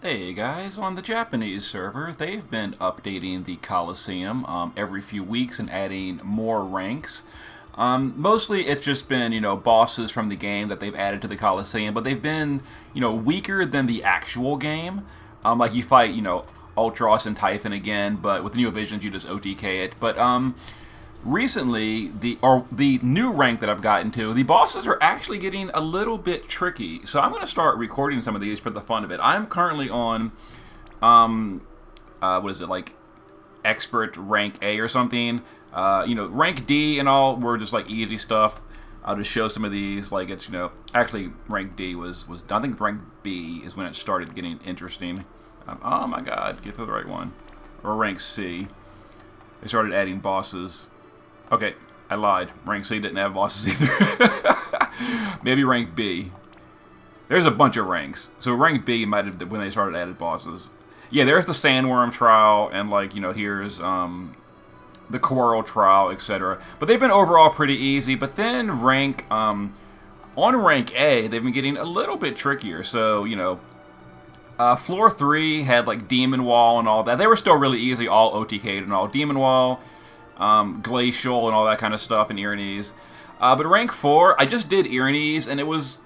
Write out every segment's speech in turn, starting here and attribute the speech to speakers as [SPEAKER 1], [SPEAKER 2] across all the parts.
[SPEAKER 1] Hey guys, on the Japanese server, they've been updating the Colosseum every few weeks and adding more ranks. Mostly it's just been, bosses from the game that they've added to the Colosseum, but they've been, weaker than the actual game. Like you fight, Ultros and Typhon again, but with new visions you just OTK it. But recently the new rank that I've gotten to, the bosses are actually getting a little bit tricky. So I'm going to start recording some of these for the fun of it. I'm currently on what is it, like expert rank A or something. Rank D and all were just like easy stuff. I'll just show some of these. Like it's actually rank D was done. I think rank B is when it started getting interesting. Oh my God, get to the right one. Or rank C. They started adding bosses. Okay, I lied. Rank C didn't have bosses either. Maybe rank B. There's a bunch of ranks. So rank B might have when they started added bosses. Yeah, there's the Sandworm Trial, and here's the Coral Trial, etc. But they've been overall pretty easy. But then on rank A, they've been getting a little bit trickier. So floor 3 had like Demon Wall and all that. They were still really easy, all OTK'd and all. Demon Wall, Glacial and all that kind of stuff, and Yrines. But rank 4, I just did Yrines, and it was,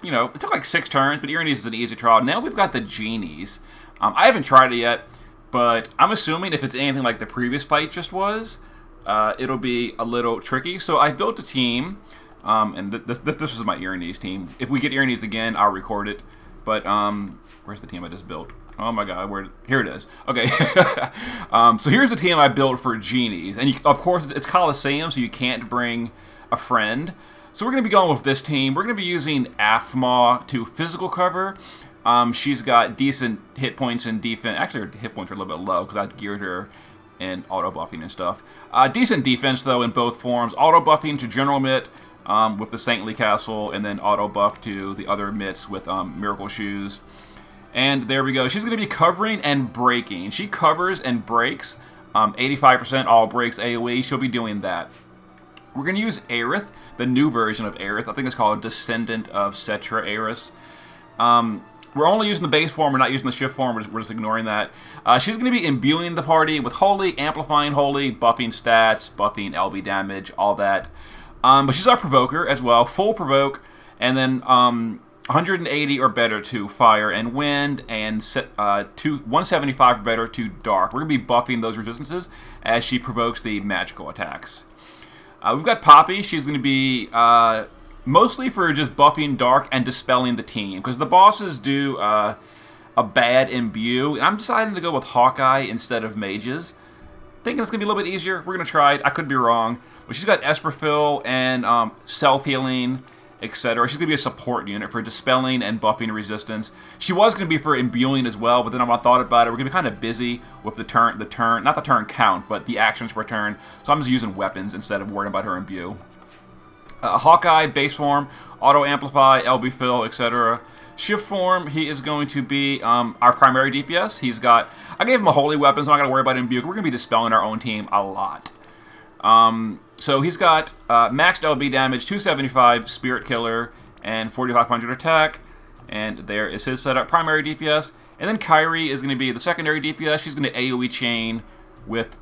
[SPEAKER 1] it took like 6 turns, but Yrines is an easy trial. Now we've got the Genies. I haven't tried it yet, but I'm assuming if it's anything like the previous fight just was, it'll be a little tricky. So I built a team, and this was my Yrines team. If we get Yrines again, I'll record it. But, where's the team I just built? Oh my God, here it is. Okay, so here's the team I built for Genies. And of course, it's Colosseum, so you can't bring a friend. So we're going to be going with this team. We're going to be using Aphma to physical cover. She's got decent hit points and defense. Actually, her hit points are a little bit low because I geared her in auto buffing and stuff. Decent defense, though, in both forms. Auto buffing to General Mitt with the Saintly Castle, and then auto buff to the other mitts with Miracle Shoes. And there we go. She's going to be covering and breaking. She covers and breaks. 85% all breaks AoE. She'll be doing that. We're going to use Aerith, the new version of Aerith. I think it's called Descendant of Cetra Aerith. We're only using the base form. We're not using the shift form. We're just ignoring that. She's going to be imbuing the party with Holy, amplifying Holy, buffing stats, buffing LB damage, all that. But she's our Provoker as well. Full Provoke. And then 180 or better to Fire and Wind, and 175 or better to Dark. We're going to be buffing those resistances as she provokes the magical attacks. We've got Poppy. She's going to be mostly for just buffing Dark and dispelling the team, because the bosses do a bad imbue. And I'm deciding to go with Hawkeye instead of mages. Thinking it's going to be a little bit easier. We're going to try it. I could be wrong. But she's got Esperfill and self-healing, etc. She's going to be a support unit for dispelling and buffing resistance. She was going to be for imbuing as well, but then I thought about it. We're going to be kind of busy with not the turn count, but the actions per turn. So I'm just using weapons instead of worrying about her imbue. Hawkeye, base form, auto amplify, LB fill, etc. Shift form, he is going to be our primary DPS. I gave him a holy weapon, so I'm not going to worry about imbue. We're going to be dispelling our own team a lot. So he's got maxed LB damage, 275 Spirit Killer, and 4500 attack. And there is his setup, primary DPS. And then Kyrie is going to be the secondary DPS. She's going to AoE chain with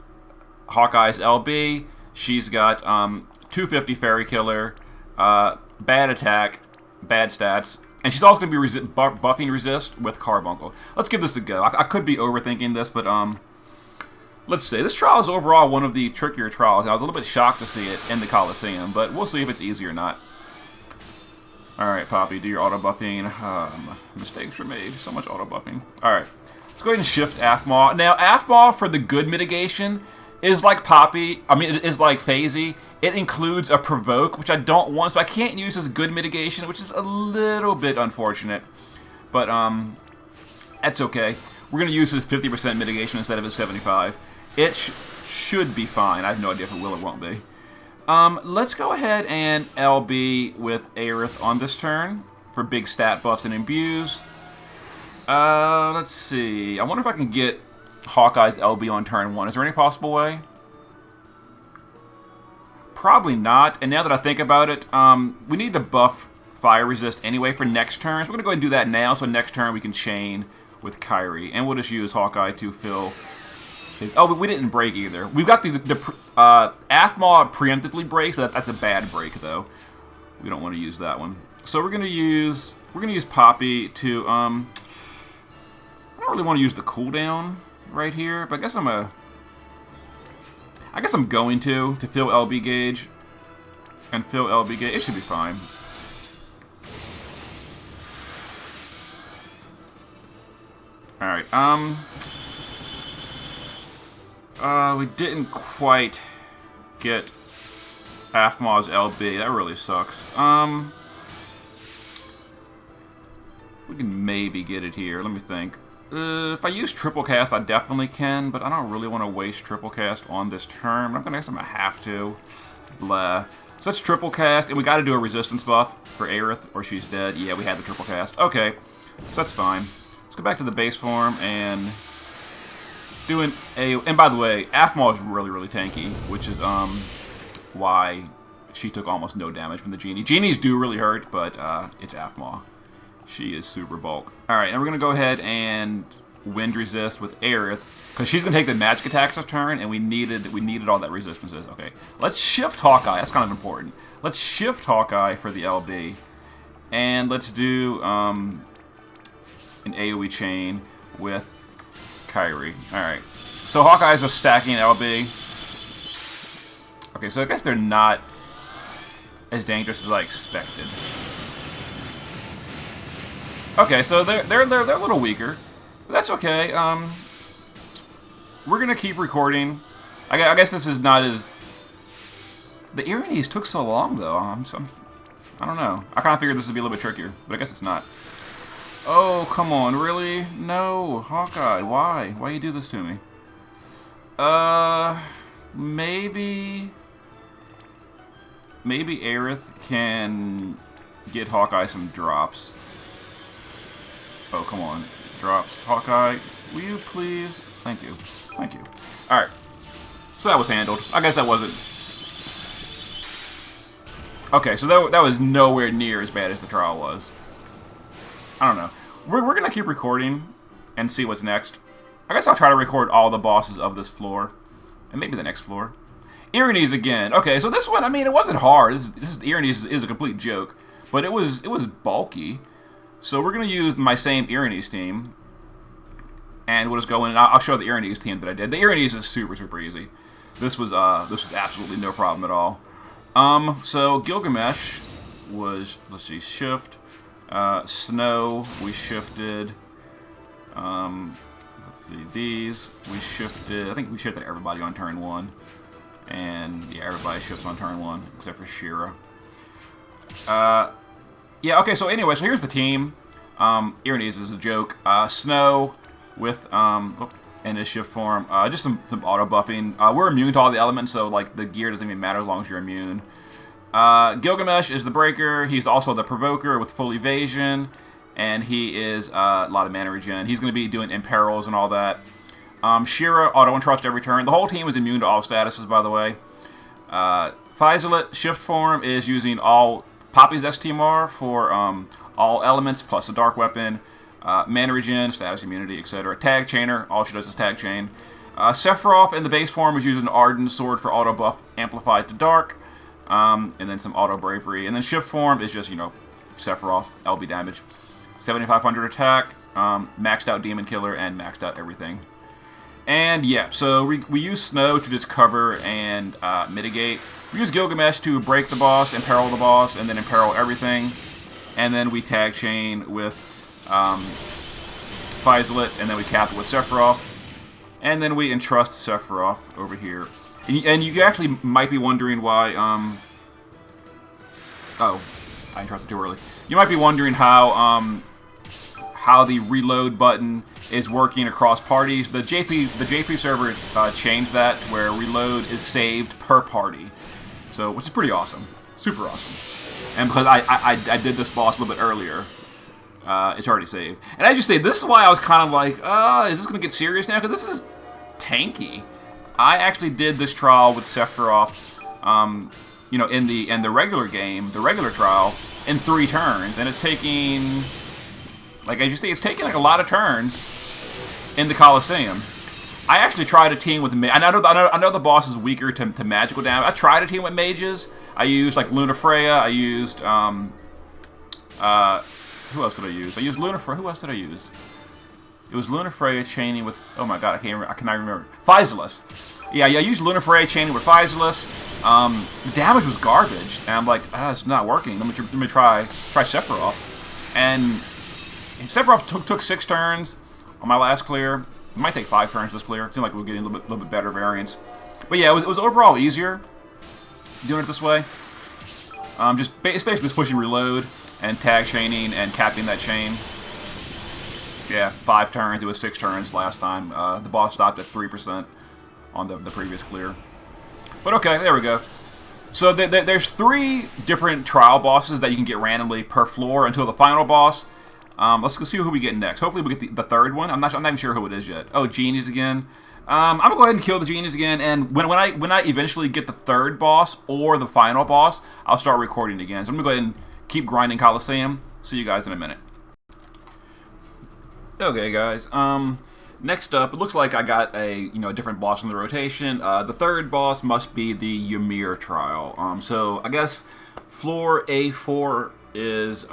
[SPEAKER 1] Hawkeye's LB. She's got 250 Fairy Killer, bad attack, bad stats. And she's also going to be buffing resist with Carbuncle. Let's give this a go. I could be overthinking this, but let's see. This trial is overall one of the trickier trials. I was a little bit shocked to see it in the Colosseum, but we'll see if it's easy or not. Alright, Poppy, do your auto buffing. Mistakes were made. So much auto buffing. Alright, let's go ahead and shift Aphma. Now, Aphma, for the good mitigation, is like Poppy. It is like Phasey. It includes a Provoke, which I don't want, so I can't use as good mitigation, which is a little bit unfortunate. But, that's okay. We're going to use his 50% mitigation instead of his 75%. It should be fine. I have no idea if it will or won't be. Let's go ahead and LB with Aerith on this turn for big stat buffs and imbues. Let's see. I wonder if I can get Hawkeye's LB on turn 1. Is there any possible way? Probably not. And now that I think about it, we need to buff fire resist anyway for next turn. So we're going to go ahead and do that now, so next turn we can chain with Kyrie, and we'll just use Hawkeye to fill his... Oh, but we didn't break either. We've got the Athma preemptively breaks, but that's a bad break though. We don't want to use that one. So we're gonna use Poppy to I don't really want to use the cooldown right here, but I guess I'm going to fill LB gauge and fill LB gauge. It should be fine. Alright, we didn't quite get Athma's LB. That really sucks. We can maybe get it here. Let me think. If I use triple cast, I definitely can, but I don't really want to waste triple cast on this turn. I guess I'm gonna have to. Blah. So that's triple cast, and we got to do a resistance buff for Aerith, or she's dead. Yeah, we had the triple cast. Okay, so that's fine. Go back to the base form and doing a... And by the way, Athma is really, really tanky, which is why she took almost no damage from the Genie. Genies do really hurt, but it's Athma. She is super bulk. Alright, and we're going to go ahead and wind resist with Aerith, because she's going to take the magic attacks a turn, and we needed all that resistances. Okay, let's shift Hawkeye. That's kind of important. Let's shift Hawkeye for the LB, and let's do... an AoE chain with Kyrie. Alright. So Hawkeye's just stacking LB. Okay, so I guess they're not as dangerous as I expected. Okay, so they're a little weaker. But that's okay. We're gonna keep recording. I guess this is not as... The Yrines took so long though. I don't know. I kinda figured this would be a little bit trickier, but I guess it's not. Oh, come on, really? No, Hawkeye, why? Why you do this to me? Maybe Aerith can get Hawkeye some drops. Oh, come on. Drops. Hawkeye, will you please? Thank you. Thank you. Alright. So that was handled. I guess that wasn't... Okay, so that was nowhere near as bad as the trial was. I don't know. We're going to keep recording and see what's next. I guess I'll try to record all the bosses of this floor. And maybe the next floor. Yrines again. Okay, so this one, I mean, it wasn't hard. Yrines is a complete joke. But it was bulky. So we're going to use my same Yrines team. And we'll just go in and I'll show the Yrines team that I did. The Yrines is super, super easy. This was absolutely no problem at all. So Gilgamesh was, let's see, shift... Snow, we shifted, let's see, these, we shifted, I think we shifted everybody on turn 1, and yeah, everybody shifts on turn 1, except for Shira. Yeah, okay, so anyway, so here's the team. Yrines is a joke. Snow with, in his shift form, just some auto buffing. We're immune to all the elements, so like the gear doesn't even matter as long as you're immune. Gilgamesh is the breaker. He's also the provoker with full evasion, and he is a lot of mana regen. He's going to be doing imperils and all that. Shira, auto and trust every turn. The whole team is immune to all statuses, by the way. Faizalet, shift form, is using all Poppy's STMR for all elements plus a dark weapon, mana regen, status immunity, etc. Tag chainer, all she does is tag chain. Sephiroth in the base form is using Arden's sword for auto buff amplified to dark. And then some auto bravery, and then shift form is just, you know, Sephiroth, LB damage, 7,500 attack, maxed out demon killer, and maxed out everything. And yeah, so we use Snow to just cover and mitigate. We use Gilgamesh to break the boss, imperil the boss, and then imperil everything. And then we tag chain with Faizalet, and then we cap it with Sephiroth. And then we entrust Sephiroth over here. And you actually might be wondering why, oh, I entrusted too early. You might be wondering how the reload button is working across parties. The JP server changed that to where reload is saved per party. So, which is pretty awesome. Super awesome. And because I did this boss a little bit earlier, it's already saved. And I just say, this is why I was kind of like, is this going to get serious now? Because this is tanky. I actually did this trial with Sephiroth, you know, in the regular game, the regular trial, in 3 turns, and it's taking, Like, as you see, it's taking like a lot of turns in the Colosseum. I actually tried a team with I know the boss is weaker to magical damage. I tried a team with mages. I used like Luna Freya. I used who else did I use? I used Luna Freya. Who else did I use? It was Luna Freya chaining with, oh my god, I cannot remember. Physalis. Yeah, I used Luna Freya chaining with Physalis. The damage was garbage, and I'm like, it's not working. Let me try Sephiroth. And Sephiroth took 6 turns on my last clear. It might take 5 turns this clear. It seemed like we were getting a little bit better variance. But yeah, it was overall easier doing it this way. It's basically just pushing reload and tag chaining and capping that chain. Yeah, 5 turns. It was 6 turns last time. The boss stopped at 3% on the previous clear. But okay, there we go. So there's 3 different trial bosses that you can get randomly per floor until the final boss. Let's go see who we get next. Hopefully we get the 3rd one. I'm not even sure who it is yet. Oh, genies again. I'm gonna go ahead and kill the genies again, and when I eventually get the 3rd boss or the final boss, I'll start recording again. So I'm gonna go ahead and keep grinding Colosseum. See you guys in a minute. Okay, guys. Next up, it looks like I got a different boss in the rotation. The 3rd boss must be the Ymir Trial. So I guess floor A4 is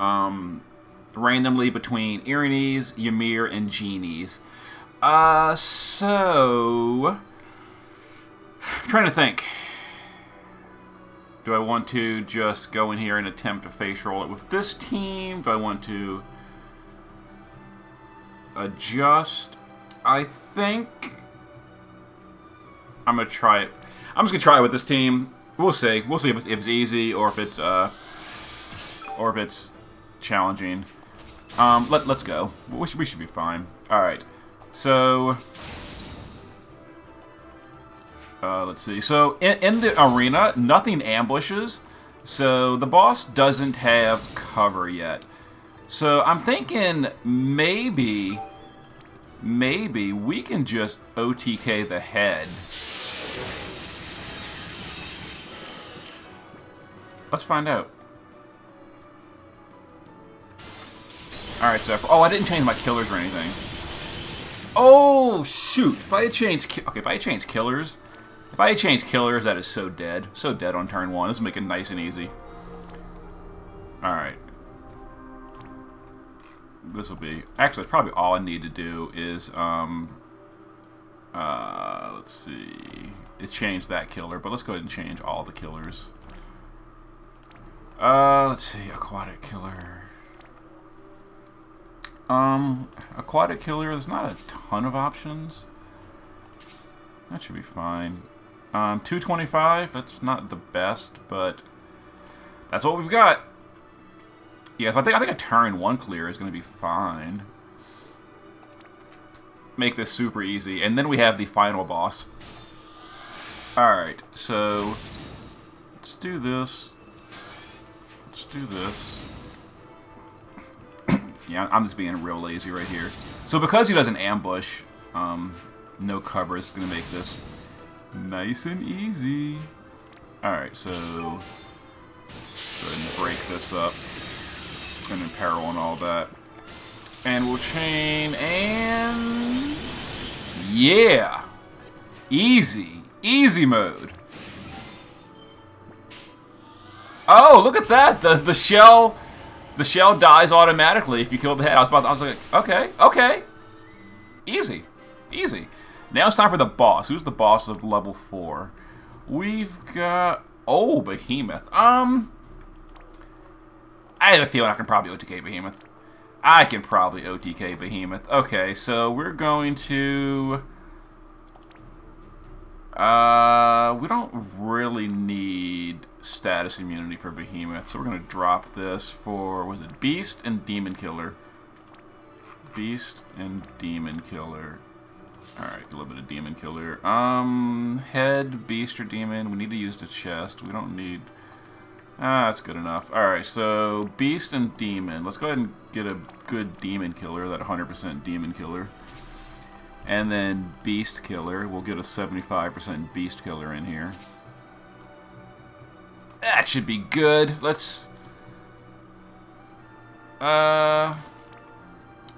[SPEAKER 1] randomly between Erinys, Ymir, and genies. So I'm trying to think. Do I want to just go in here and attempt to face roll it with this team? Do I want to adjust? I think I'm gonna try it. I'm just gonna try it with this team. We'll see. We'll see if it's easy or if it's challenging. Let's go. We should be fine. All right. So let's see. So in the arena, nothing ambushes. So the boss doesn't have cover yet. So I'm thinking maybe we can just OTK the head. Let's find out. Alright, so I didn't change my killers or anything. Oh shoot! If I had changed killers, that is so dead. So dead on turn 1. This will make it nice and easy. Alright. This will be... Actually, probably all I need to do is, let's see... is change that killer, but let's go ahead and change all the killers. Let's see, aquatic killer... aquatic killer, there's not a ton of options. That should be fine. 225, that's not the best, but that's what we've got. Yeah, so I think a turn 1 clear is going to be fine. Make this super easy, and then we have the final boss. Alright, so let's do this. Let's do this. Yeah, I'm just being real lazy right here. So because he doesn't ambush, no cover, is going to make this nice and easy. Alright, so go ahead and break this up. And then peril and all that. And we'll chain and... yeah! Easy. Easy mode. Oh, look at that! The shell dies automatically if you kill the head. I was like, okay. Easy. Easy. Now it's time for the boss. Who's the boss of level 4? We've got... oh, Behemoth. I have a feeling I can probably OTK Behemoth. Okay, so we're going to... we don't really need status immunity for Behemoth, so we're going to drop this for, was it Beast and Demon Killer? Beast and Demon Killer. Alright, a little bit of Demon Killer. Head, Beast, or Demon. We need to use the chest. We don't need... that's good enough. Alright, so Beast and Demon. Let's go ahead and get a good Demon Killer, that 100% Demon Killer. And then Beast Killer. We'll get a 75% Beast Killer in here. That should be good. Let's...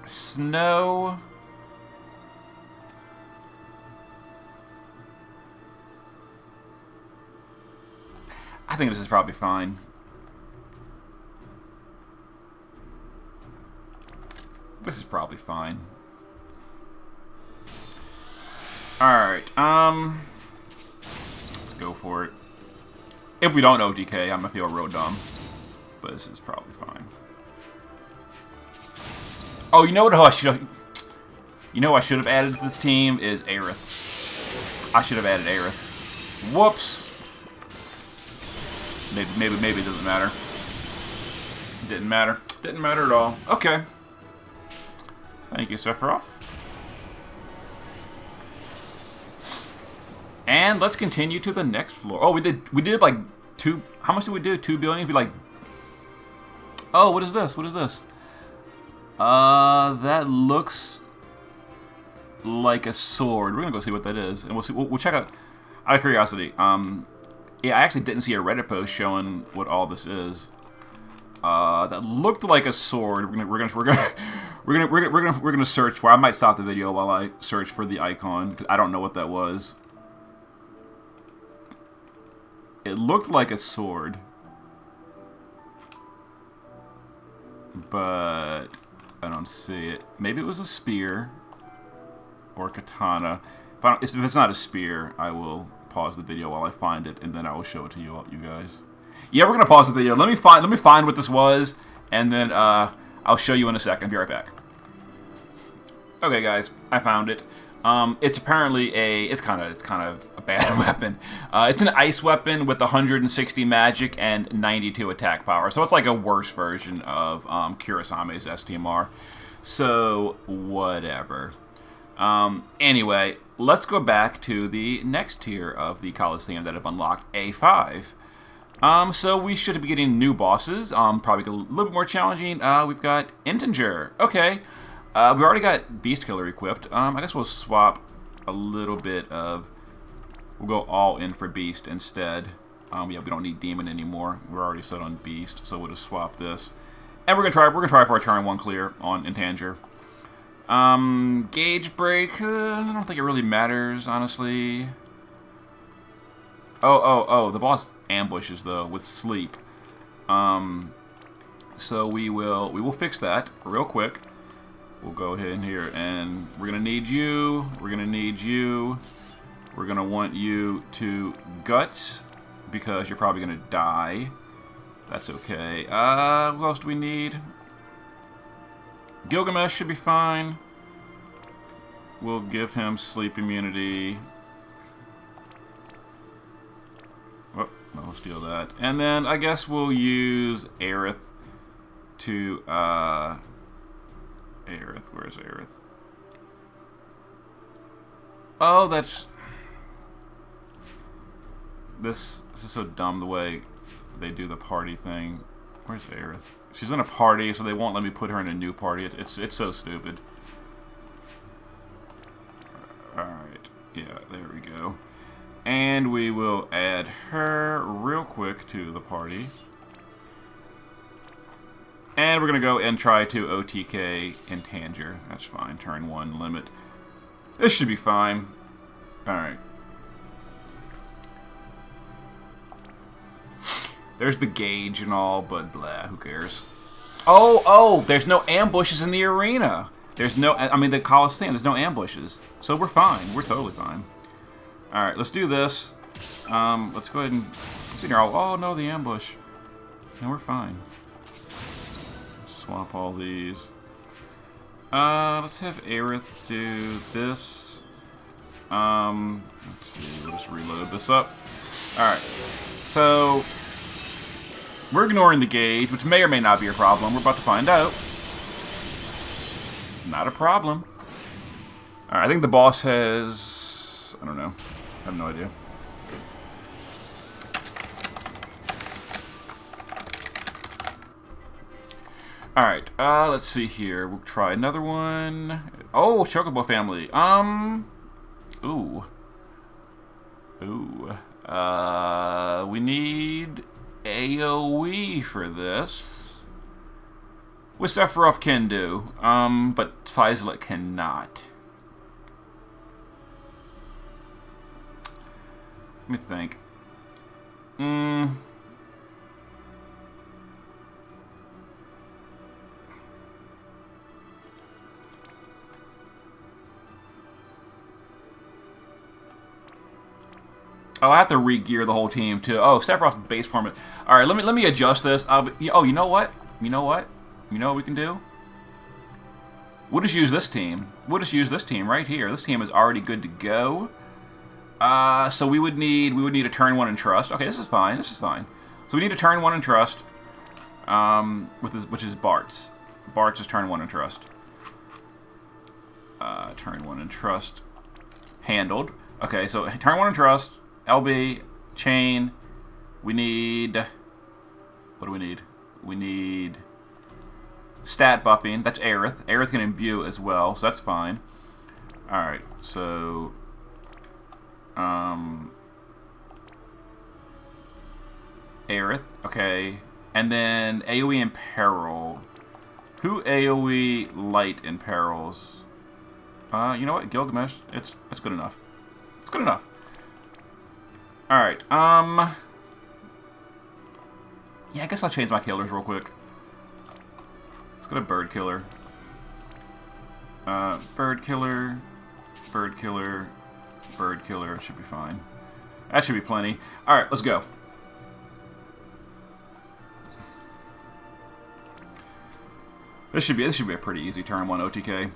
[SPEAKER 1] Snow. I think this is probably fine. This is probably fine. Alright, let's go for it. If we don't OTK, I'm gonna feel real dumb. But this is probably fine. Oh, you know what? Oh, I should have. You know, what I should have added to this team is Aerith. I should have added Aerith. Whoops. Maybe it doesn't matter. Didn't matter. Didn't matter at all. Okay. Thank you, Sephiroth. And let's continue to the next floor. Oh, we did like 2. How much did we do? 2 billion. We like. Oh, what is this? What is this? That looks like a sword. We're gonna go see what that is, and we'll see. We'll check out. Out of curiosity, yeah, I actually didn't see a Reddit post showing what all this is. That looked like a sword. We're gonna search for. I might stop the video while I search for the icon because I don't know what that was. It looked like a sword, but I don't see it. Maybe it was a spear or a katana. If it's not a spear, I will pause the video while I find it, and then I will show it to you guys. Yeah, we're gonna pause the video. Let me find what this was, and then I'll show you in a second. Be right back. Okay, guys, I found it. It's apparently it's kind of a bad weapon. It's an ice weapon with 160 magic and 92 attack power. So it's like a worse version of Kurisame's STMR. So whatever. Anyway, let's go back to the next tier of the Colosseum that have unlocked, A5. So we should be getting new bosses. Probably a little bit more challenging. We've got Integer. Okay. We've already got Beast Killer equipped. I guess we'll swap a little bit of. We'll go all in for Beast instead. Yeah, we don't need Demon anymore. We're already set on Beast, so we'll just swap this. And we're gonna try for a turn 1 clear on Integer. Gauge break. I don't think it really matters, honestly. Oh. The boss ambushes though with sleep. So we will fix that real quick. We'll go ahead in here, and we're gonna need you. We're gonna need you. We're gonna want you to guts because you're probably gonna die. That's okay. What else do we need? Gilgamesh should be fine. We'll give him sleep immunity. Oh, I'll steal that. And then I guess we'll use Aerith to Aerith, where's Aerith? Oh, that's... This is so dumb the way they do the party thing. Where's Aerith? She's in a party, so they won't let me put her in a new party. It's so stupid. Alright, yeah, there we go. And we will add her real quick to the party. And we're going to go and try to OTK Integer. That's fine. Turn 1 limit. This should be fine. Alright. There's the gauge and all, but blah, who cares? Oh, there's no ambushes in the arena. There's no, I mean the Colosseum, there's no ambushes. So we're fine. We're totally fine. Alright, let's do this. Let's go ahead and, oh no, the ambush. No, we're fine. Swap all these. Let's have Aerith do this. Let's see, we'll just reload this up. Alright, so we're ignoring the gauge, which may or may not be a problem. We're about to find out. Not a problem. Alright, I think the boss has... I don't know. I have no idea. Alright, let's see here. We'll try another one. Oh, Chocobo family. Ooh. We need AoE for this. Which Sephiroth can do, but Faisalek cannot. Let me think. Oh, I have to re-gear the whole team too. Oh, Sephiroth's base form. All right, let me adjust this. Oh, you know what? You know what? You know what we can do? We'll just use this team. We'll just use this team right here. This team is already good to go. So we would need a turn 1 in trust. Okay, this is fine. This is fine. So we need a turn 1 in trust. Which is Bart's. Bart's is turn 1 in trust. Turn 1 in trust. Handled. Okay, so turn 1 in trust. LB, chain, we need, what do we need? We need stat buffing, that's Aerith. Aerith can imbue as well, so that's fine. Alright, so, Aerith, okay. And then AoE in peril. Who AoE light in perils? You know what, Gilgamesh, it's good enough. It's good enough. Alright, yeah, I guess I'll change my killers real quick. Let's go to Bird Killer. Bird Killer, Bird Killer, Bird Killer, it should be fine. That should be plenty. Alright, let's go. This should be a pretty easy turn 1 OTK.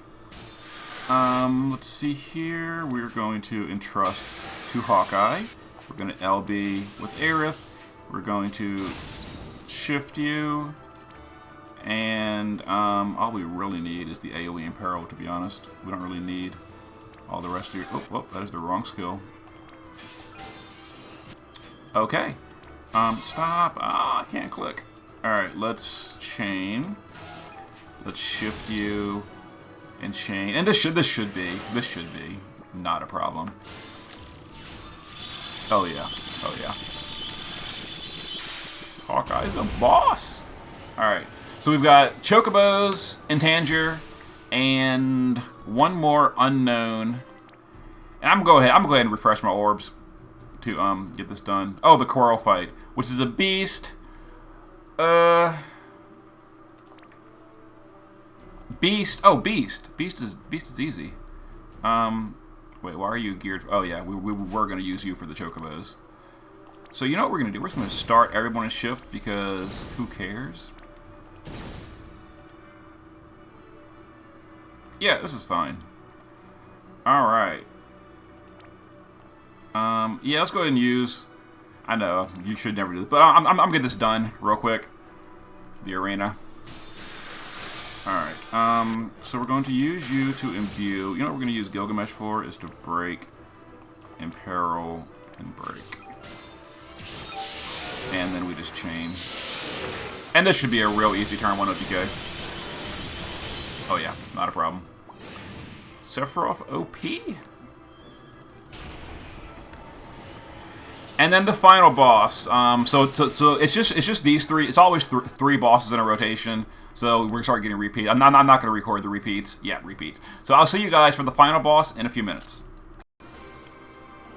[SPEAKER 1] Let's see here. We're going to entrust to Hawkeye. We're going to LB with Aerith. We're going to shift you. And all we really need is the AoE in peril, to be honest. We don't really need all the rest of your... Oh, that is the wrong skill. Okay. Stop. I can't click. Alright, let's chain. Let's shift you and chain. And this should be not a problem. Oh yeah. Oh yeah. Hawkeye's a boss. Alright. So we've got Chocobos and Tanger and one more unknown. And I'm gonna go ahead and refresh my orbs to get this done. Oh, the Coral fight, which is a beast. Beast. Oh, Beast. Beast is easy. Wait, why are you geared? Oh yeah, we were gonna use you for the Chocobos. So you know what we're gonna do? We're just gonna start everyone in shift because who cares? Yeah, this is fine. All right. Yeah, let's go ahead and use. I know you should never do this, but I'm gonna get this done real quick. The arena. Alright, so we're going to use you to imbue. You know what we're going to use Gilgamesh for is to break, imperil, and break. And then we just chain. And this should be a real easy turn 1 OTK. Oh yeah, not a problem. Sephiroth OP. And then the final boss. So it's just these three. It's always three bosses in a rotation. So we're gonna start getting repeats. I'm not gonna record the repeats. Yeah, repeat. So I'll see you guys for the final boss in a few minutes.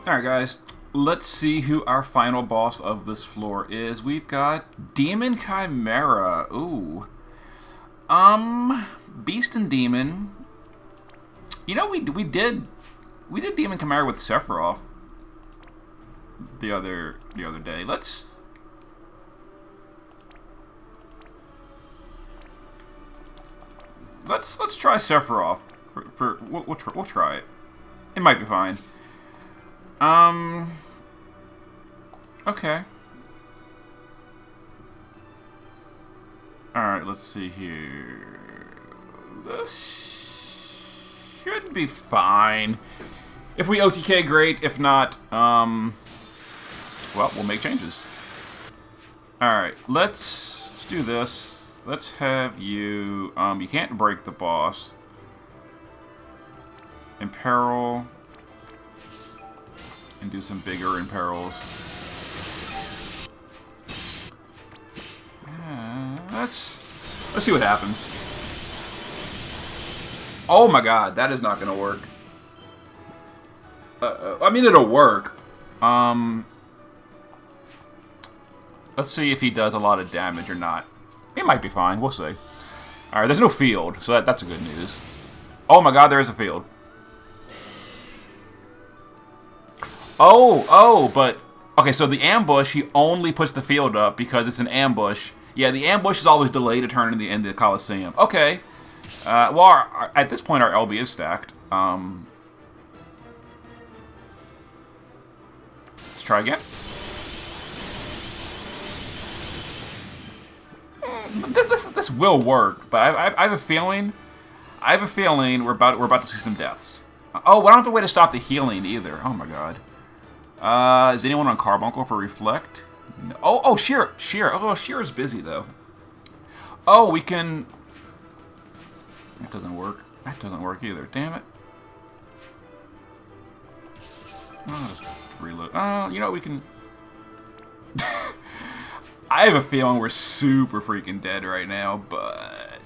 [SPEAKER 1] All right, guys. Let's see who our final boss of this floor is. We've got Demon Chimera. Ooh. Beast and Demon. You know we did Demon Chimera with Sephiroth the other day. Let's try Sephiroth. We'll try it. It might be fine. Okay. Alright, let's see here. This should be fine. If we OTK, great. If not, well, we'll make changes. Alright, let's do this. Let's have you, you can't break the boss. Imperil. And do some bigger imperils. Let's see what happens. Oh my god, that is not going to work. I mean, it'll work. Let's see if he does a lot of damage or not. It might be fine. We'll see. Alright, there's no field, so that's a good news. Oh my god, there is a field. Oh, but... Okay, so the ambush, he only puts the field up because it's an ambush. Yeah, the ambush is always delayed to turn in the Colosseum. Okay. Well, at this point, our LB is stacked. Let's try again. This will work, but I have a feeling. I have a feeling we're about to see some deaths. Oh, I don't have a way to stop the healing either. Oh my god. Is anyone on Carbuncle for Reflect? No. Oh, Sheer. Oh, Sheer is busy though. Oh, we can. That doesn't work. That doesn't work either. Damn it. I'll just reload. You know what, we can. I have a feeling we're super freaking dead right now, but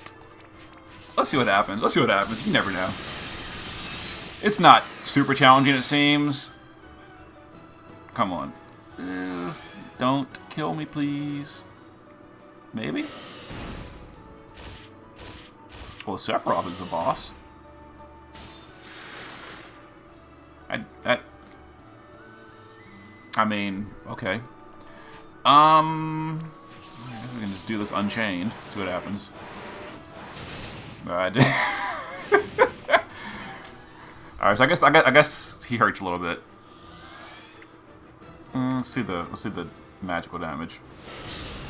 [SPEAKER 1] let's see what happens. Let's see what happens. You never know. It's not super challenging, it seems. Come on. Don't kill me, please. Maybe? Well, Sephiroth is the boss. I mean, okay. I guess we can just do this unchained. See what happens. Alright, so I guess he hurts a little bit. Let's see the magical damage.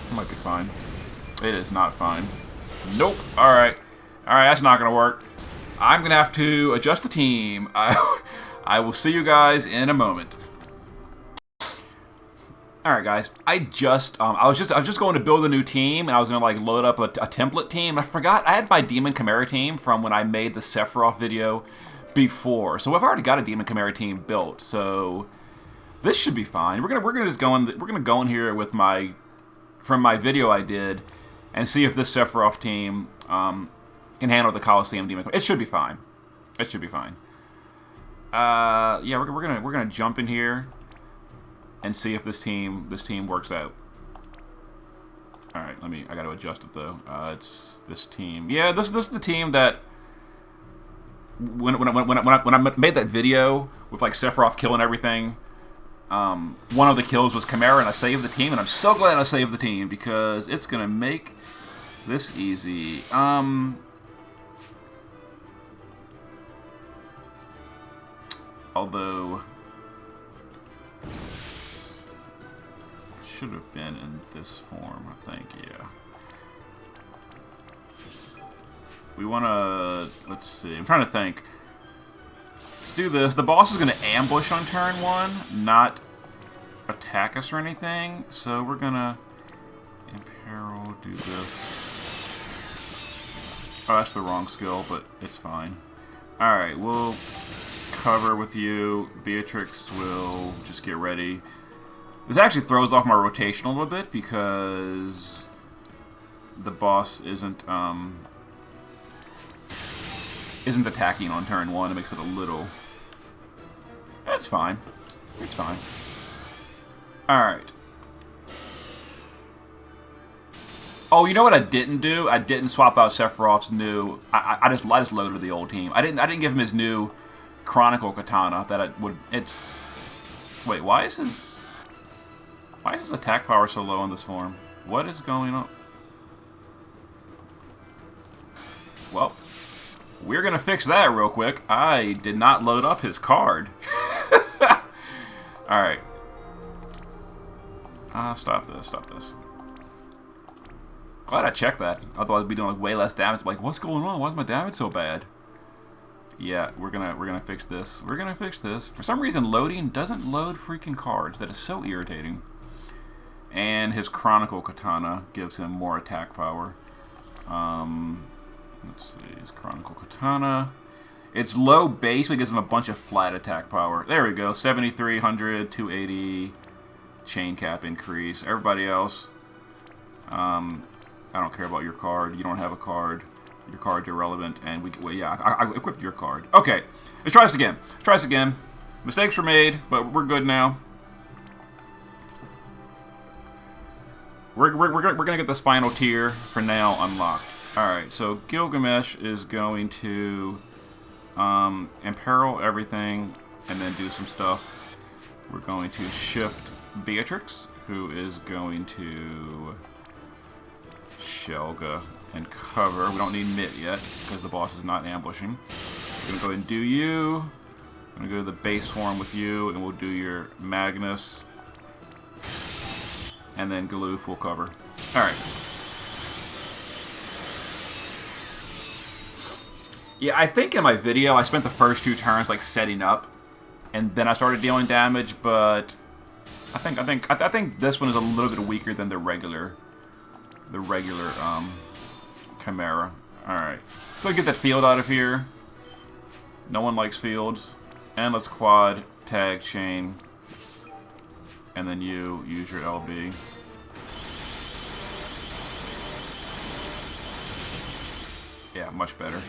[SPEAKER 1] It might be fine. It is not fine. Nope. Alright, that's not gonna work. I'm gonna have to adjust the team. I will see you guys in a moment. Alright guys, I was just going to build a new team, and I was going to like load up a template team. I forgot I had my Demon Chimera team from when I made the Sephiroth video before. So I've already got a Demon Chimera team built, so this should be fine. We're gonna go in here with from my video I did and see if this Sephiroth team can handle the Colosseum Demon Chimera. It should be fine. It should be fine. Yeah, we're gonna jump in here and see if this team works out. All right, I got to adjust it though. It's this team. Yeah, this is the team that when I made that video with like Sephiroth killing everything, one of the kills was Chimera, and I saved the team, and I'm so glad I saved the team because it's gonna make this easy. Although. Should have been in this form, I think, yeah. We want to, let's see, I'm trying to think. Let's do this. The boss is going to ambush on turn 1, not attack us or anything. So we're going to Imperil, do this. Oh, that's the wrong skill, but it's fine. Alright, we'll cover with you. Beatrix will just get ready. This actually throws off my rotation a little bit because the boss isn't attacking on turn 1. It makes it a little. That's fine. It's fine. All right. Oh, you know what I didn't do? I didn't swap out Sephiroth's new. I just loaded the old team. I didn't give him his new Chronicle Katana. That I would. It's. Wait, why is his attack power so low on this form? What is going on? Well, we're gonna fix that real quick. I did not load up his card. All right. Stop this. Glad I checked that. Otherwise, I'd be doing like way less damage. Like, what's going on? Why is my damage so bad? Yeah, we're gonna fix this. We're gonna fix this. For some reason, loading doesn't load freaking cards. That is so irritating. And his Chronicle Katana gives him more attack power. Let's see, his Chronicle Katana. It's low base, but it gives him a bunch of flat attack power. There we go. 7300, 280, chain cap increase. Everybody else, I don't care about your card. You don't have a card. Your card's irrelevant. And well, yeah, I equipped your card. Okay, let's try this again. Try this again. Mistakes were made, but we're good now. We're gonna get this final tier for now unlocked. Alright, so Gilgamesh is going to imperil everything and then do some stuff. We're going to shift Beatrix, who is going to Shelga and cover. We don't need Mitt yet because the boss is not ambushing. We're gonna go ahead and do you. I'm gonna go to the base form with you, and we'll do your Magnus. And then Galoo full cover. Alright. Yeah, I think in my video I spent the first 2 turns like setting up, and then I started dealing damage, but I think this one is a little bit weaker than the regular Chimera. Alright. So get that field out of here. No one likes fields. And let's quad, tag, chain. And then you use your LB. Yeah, much better.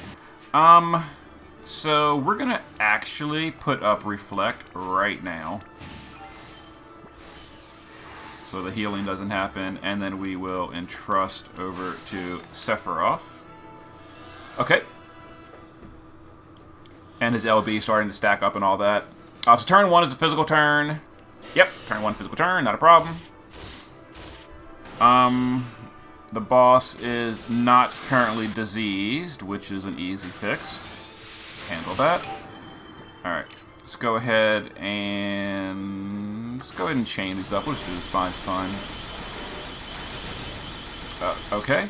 [SPEAKER 1] So we're gonna actually put up Reflect right now, so the healing doesn't happen, and then we will entrust over to Sephiroth. Okay. And his LB starting to stack up and all that. So turn 1 is a physical turn. Yep, turn 1 physical turn, not a problem. The boss is not currently diseased, which is an easy fix. Handle that. Alright, let's go ahead and chain these up. We'll just do this fine, it's fine. Okay.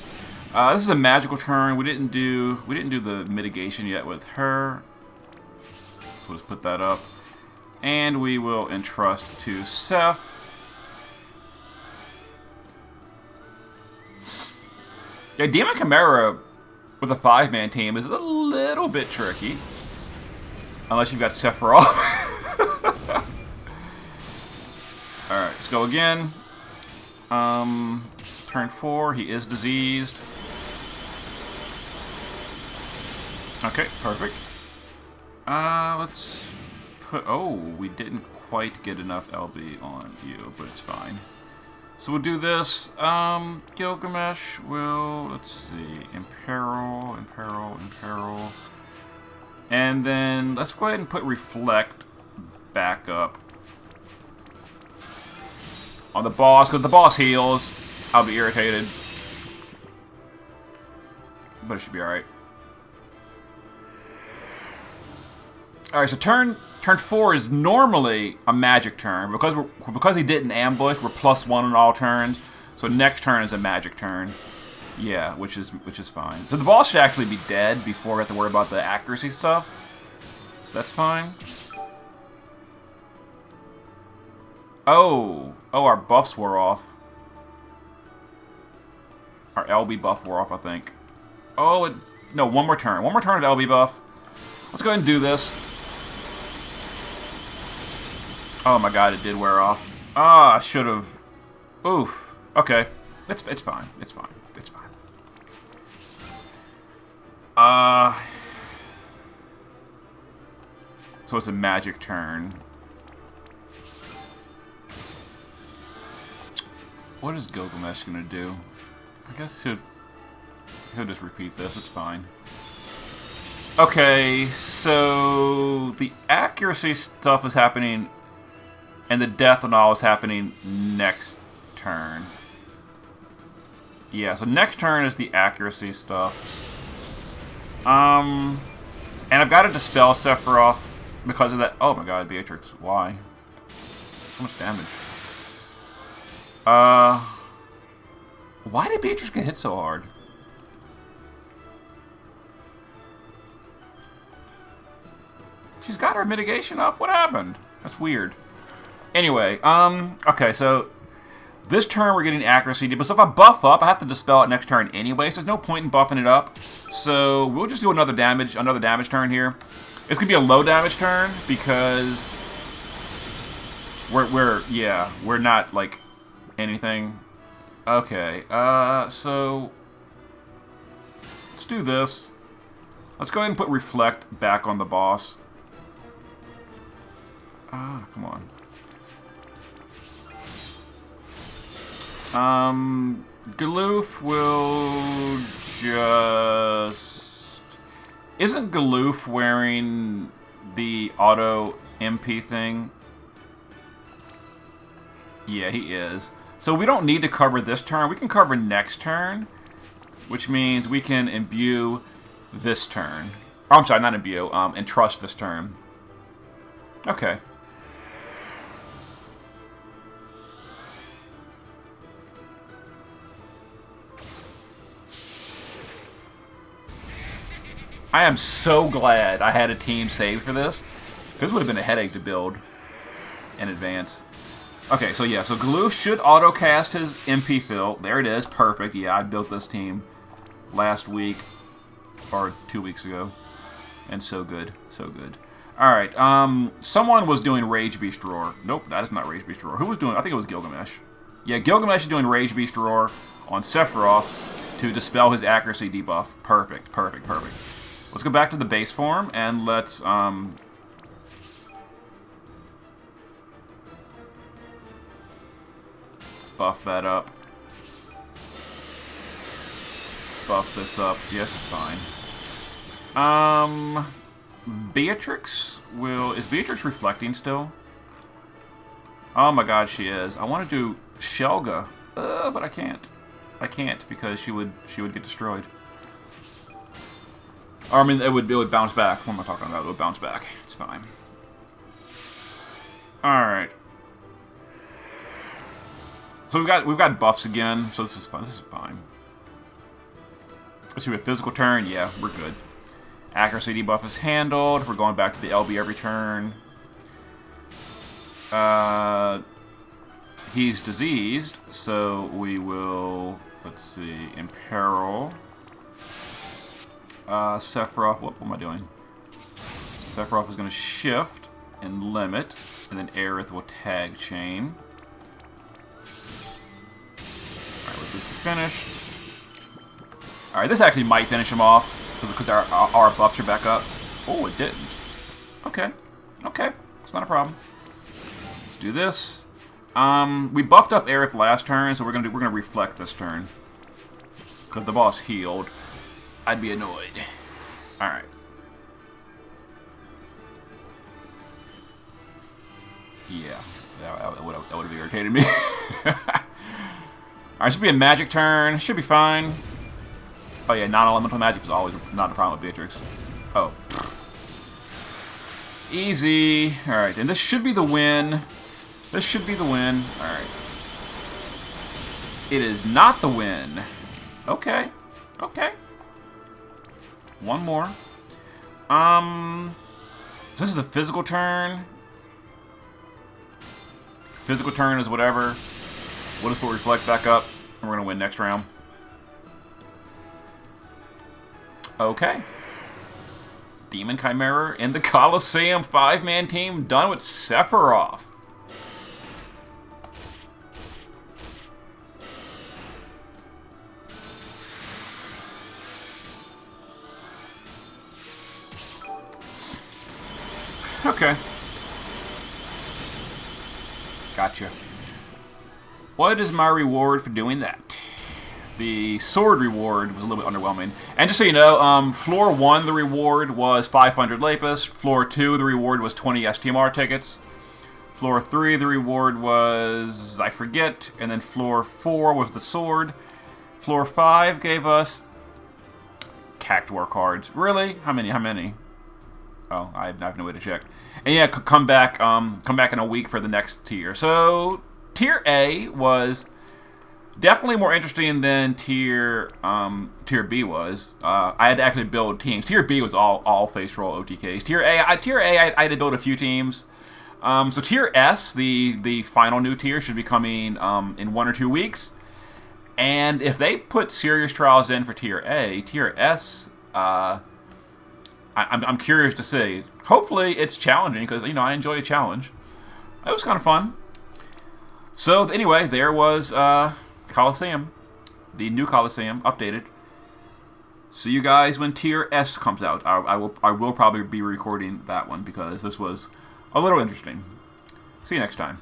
[SPEAKER 1] This is a magical turn. We didn't do the mitigation yet with her. So we'll just put that up. And we will entrust to Seth. Yeah, Demon Chimera with a 5-man team is a little bit tricky. Unless you've got Sephiroth. Alright, let's go again. Turn 4, he is diseased. Okay, perfect. Let's put... Oh, we didn't quite get enough LB on you, but it's fine. So we'll do this. Gilgamesh will... Let's see. Imperil. And then let's go ahead and put Reflect back up on the boss, because the boss heals. I'll be irritated. But it should be alright. Alright, so turn 4 is normally a magic turn. Because he didn't ambush, we're +1 on all turns. So next turn is a magic turn. Yeah, which is fine. So the boss should actually be dead before we have to worry about the accuracy stuff. So that's fine. Oh, our buffs wore off. Our LB buff wore off, I think. Oh, no, one more turn. One more turn of LB buff. Let's go ahead and do this. Oh my god, it did wear off. Ah, I should have. Oof. Okay. It's fine. It's fine. It's fine. So it's a magic turn. What is Gilgamesh gonna do? I guess he'll just repeat this. It's fine. Okay, so the accuracy stuff is happening, and the death and all is happening next turn. Yeah, so next turn is the accuracy stuff. And I've got to dispel Sephiroth because of that. Oh my god, Beatrix, why? So much damage. Why did Beatrix get hit so hard? She's got her mitigation up. What happened? That's weird. Anyway, okay, so this turn we're getting accuracy, but so if I buff up, I have to dispel it next turn anyway, so there's no point in buffing it up. So we'll just do another damage turn here. It's gonna be a low damage turn because we're not like anything. Okay, so do this. Let's go ahead and put Reflect back on the boss. Ah, come on. Galoof will just... Isn't Galoof wearing the auto MP thing? Yeah, he is. So we don't need to cover this turn. We can cover next turn, which means we can imbue this turn. Oh, I'm sorry, not imbue. Entrust this turn. Okay. I am so glad I had a team saved for this. This would have been a headache to build in advance. Okay, so yeah, so Galoof should auto-cast his MP fill. There it is, perfect. Yeah, I built this team last week, or 2 weeks ago. And so good, so good. Alright, someone was doing Rage Beast Roar. Nope, that is not Rage Beast Roar. Who was doing, I think it was Gilgamesh. Yeah, Gilgamesh is doing Rage Beast Roar on Sephiroth to dispel his accuracy debuff. Perfect, perfect, perfect. Let's go back to the base form, and let's buff that up. Let's buff this up. Yes, it's fine. Beatrix will... Is Beatrix reflecting still? Oh my god, she is. I want to do Shelga, but I can't. I can't because she would get destroyed. Or, I mean, it would bounce back. What am I talking about? It would bounce back. It's fine. Alright. So we've got buffs again, so this is fine. This is fine. Let's do a physical turn. Yeah, we're good. Accuracy debuff is handled. We're going back to the LB every turn. He's diseased, so we will, let's see, imperil. Sephiroth, what am I doing? Sephiroth is going to shift and limit, and then Aerith will tag chain. Alright, with this to finish. Alright, this actually might finish him off, because our buffs are back up. Oh, it didn't. Okay. Okay. It's not a problem. Let's do this. We buffed up Aerith last turn, so we're gonna reflect this turn. Because the boss healed. I'd be annoyed. Alright. Yeah. That would have irritated me. Alright, should be a magic turn. Should be fine. Oh yeah, non-elemental magic is always not a problem with Beatrix. Oh. Easy. Alright, and this should be the win. This should be the win. Alright. It is not the win. Okay. Okay. One more. So this is a physical turn. Physical turn is whatever. We'll just put Reflect back up, and we're going to win next round. Okay. Demon Chimera in the Colosseum 5-man team done with Sephiroth. Okay. Gotcha. What is my reward for doing that? The sword reward was a little bit underwhelming. And just so you know, floor 1, the reward was 500 Lapis. Floor 2, the reward was 20 STMR tickets. Floor 3, the reward was, I forget. And then floor 4 was the sword. Floor 5 gave us Cactuar cards. Really? How many? How many? Oh, I have no way to check. And yeah, come back in a week for the next tier. So tier A was definitely more interesting than tier B was. I had to actually build teams. Tier B was all face roll OTKs. Tier A, I had to build a few teams. So tier S, the final new tier, should be coming in 1 or 2 weeks. And if they put serious trials in for tier A, tier S, I'm curious to see. Hopefully it's challenging, because, you know, I enjoy a challenge. It was kind of fun. So, anyway, there was Colosseum. The new Colosseum, updated. See you guys when Tier S comes out. I will probably be recording that one because this was a little interesting. See you next time.